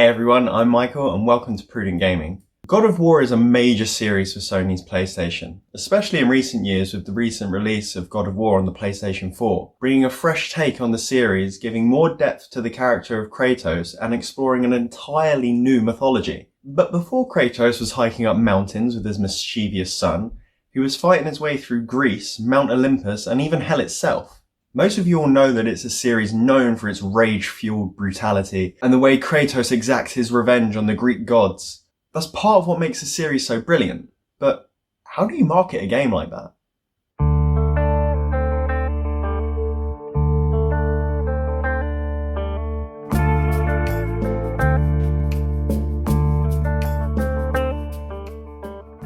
Hey everyone, I'm Michael and welcome to Prudent Gaming. God of War is a major series for Sony's PlayStation, especially in recent years with the recent release of God of War on the PlayStation 4, bringing a fresh take on the series, giving more depth to the character of Kratos and exploring an entirely new mythology. But before Kratos was hiking up mountains with his mischievous son, he was fighting his way through Greece, Mount Olympus and even hell itself. Most of you all know that it's a series known for its rage-fueled brutality and the way Kratos exacts his revenge on the Greek gods. That's part of what makes the series so brilliant, but how do you market a game like that?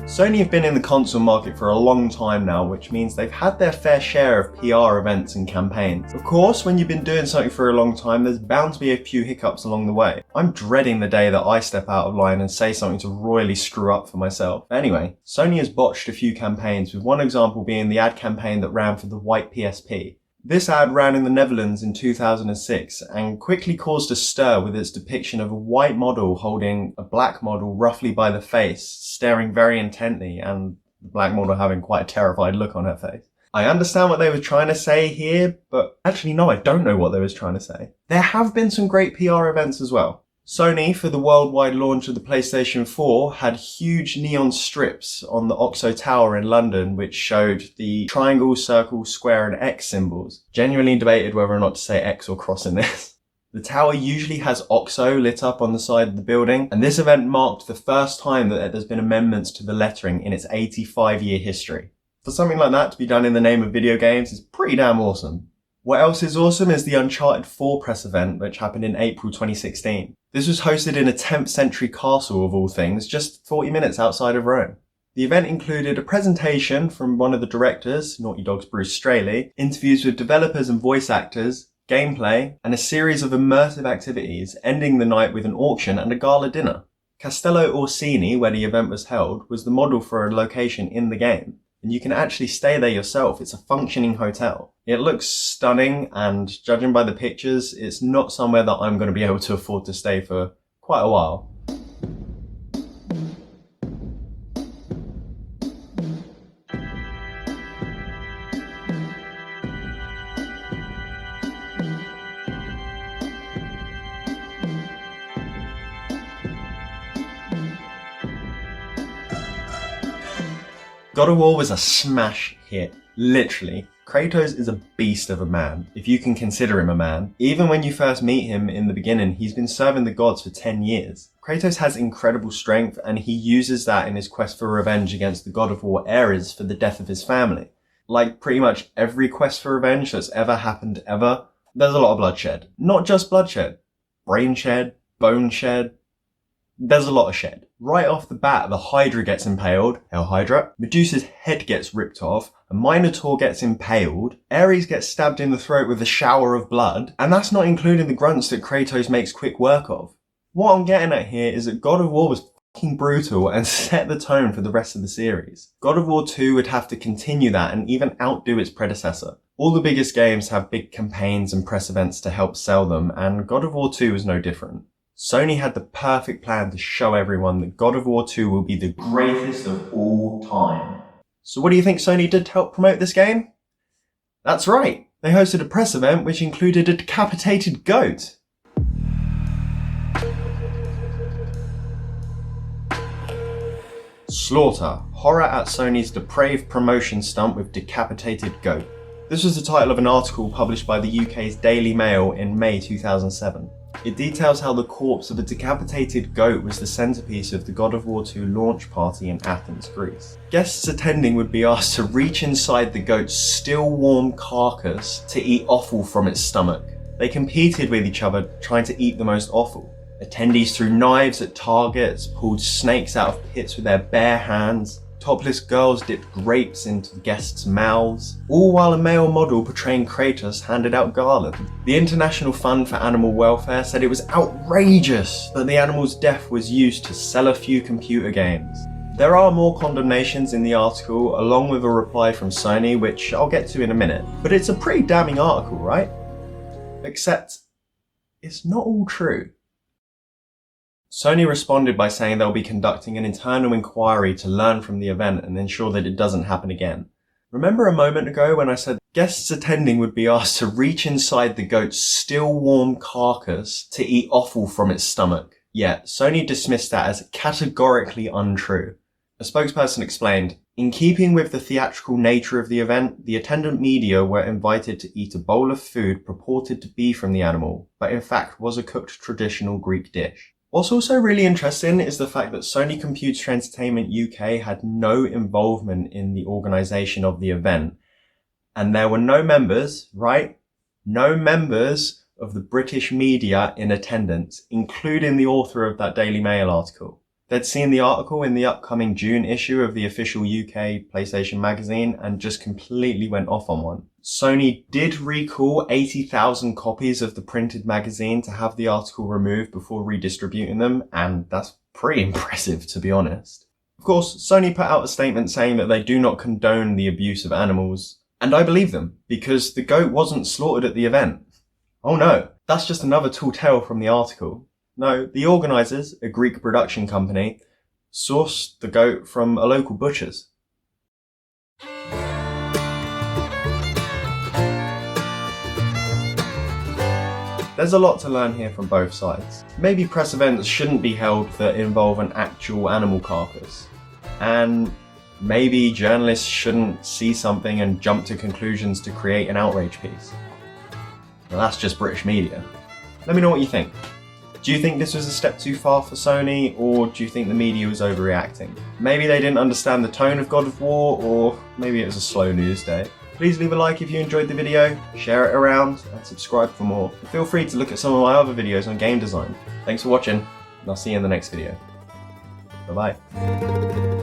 Sony have been in the console market for a long time now, which means they've had their fair share of PR events and campaigns. Of course, when you've been doing something for a long time, there's bound to be a few hiccups along the way. I'm dreading the day that I step out of line and say something to royally screw up for myself. Anyway, Sony has botched a few campaigns, with one example being the ad campaign that ran for the white PSP. This ad ran in the Netherlands in 2006 and quickly caused a stir with its depiction of a white model holding a black model roughly by the face, staring very intently, and the black model having quite a terrified look on her face. I understand what they were trying to say here, but actually no, I don't know what they were trying to say. There have been some great PR events as well. Sony, for the worldwide launch of the PlayStation 4, had huge neon strips on the Oxo Tower in London which showed the triangle, circle, square and X symbols. Genuinely debated whether or not to say X or cross in this. The tower usually has Oxo lit up on the side of the building, and this event marked the first time that there's been amendments to the lettering in its 85-year history. For something like that to be done in the name of video games is pretty damn awesome. What else is awesome is the Uncharted 4 press event, which happened in April 2016. This was hosted in a 10th century castle of all things, just 40 minutes outside of Rome. The event included a presentation from one of the directors, Naughty Dog's Bruce Straley, interviews with developers and voice actors, gameplay, and a series of immersive activities, ending the night with an auction and a gala dinner. Castello Orsini, where the event was held, was the model for a location in the game, and you can actually stay there yourself. It's a functioning hotel. It looks stunning, and judging by the pictures, it's not somewhere that I'm going to be able to afford to stay for quite a while. God of War was a smash hit, literally. Kratos is a beast of a man, if you can consider him a man. Even when you first meet him in the beginning, he's been serving the gods for 10 years. Kratos has incredible strength, and he uses that in his quest for revenge against the God of War Ares for the death of his family. Like pretty much every quest for revenge that's ever happened ever, there's a lot of bloodshed. Not just bloodshed, brain shed, bone shed. There's a lot of shed. Right off the bat, the Hydra gets impaled, Hell Hydra, Medusa's head gets ripped off, a Minotaur gets impaled, Ares gets stabbed in the throat with a shower of blood, and that's not including the grunts that Kratos makes quick work of. What I'm getting at here is that God of War was fucking brutal and set the tone for the rest of the series. God of War 2 would have to continue that and even outdo its predecessor. All the biggest games have big campaigns and press events to help sell them, and God of War 2 is no different. Sony had the perfect plan to show everyone that God of War 2 will be the greatest of all time. So what do you think Sony did to help promote this game? That's right, they hosted a press event which included a decapitated goat. Slaughter, horror at Sony's depraved promotion stunt with decapitated goat. This was the title of an article published by the UK's Daily Mail in May 2007. It details how the corpse of a decapitated goat was the centerpiece of the God of War 2 launch party in Athens, Greece. Guests attending would be asked to reach inside the goat's still warm carcass to eat offal from its stomach. They competed with each other trying to eat the most offal. Attendees threw knives at targets, pulled snakes out of pits with their bare hands. Topless girls dipped grapes into guests' mouths, all while a male model portraying Kratos handed out garlands. The International Fund for Animal Welfare said it was outrageous that the animal's death was used to sell a few computer games. There are more condemnations in the article, along with a reply from Sony, which I'll get to in a minute. But it's a pretty damning article, right? Except, it's not all true. Sony responded by saying they'll be conducting an internal inquiry to learn from the event and ensure that it doesn't happen again. Remember a moment ago when I said guests attending would be asked to reach inside the goat's still warm carcass to eat offal from its stomach? Yeah, Sony dismissed that as categorically untrue. A spokesperson explained, "In keeping with the theatrical nature of the event, the attendant media were invited to eat a bowl of food purported to be from the animal, but in fact was a cooked traditional Greek dish." What's also really interesting is the fact that Sony Computer Entertainment UK had no involvement in the organisation of the event. And there were no members, right? No members of the British media in attendance, including the author of that Daily Mail article. They'd seen the article in the upcoming June issue of the official UK PlayStation magazine and just completely went off on one. Sony did recall 80,000 copies of the printed magazine to have the article removed before redistributing them, and that's pretty impressive, to be honest. Of course, Sony put out a statement saying that they do not condone the abuse of animals, and I believe them, because the goat wasn't slaughtered at the event. Oh no, that's just another tall tale from the article. No, the organisers, a Greek production company, sourced the goat from a local butcher's. There's a lot to learn here from both sides. Maybe press events shouldn't be held that involve an actual animal carcass. And maybe journalists shouldn't see something and jump to conclusions to create an outrage piece. Well, that's just British media. Let me know what you think. Do you think this was a step too far for Sony, or do you think the media was overreacting? Maybe they didn't understand the tone of God of War, or maybe it was a slow news day. Please leave a like if you enjoyed the video, share it around, and subscribe for more. Feel free to look at some of my other videos on game design. Thanks for watching, and I'll see you in the next video. Bye bye.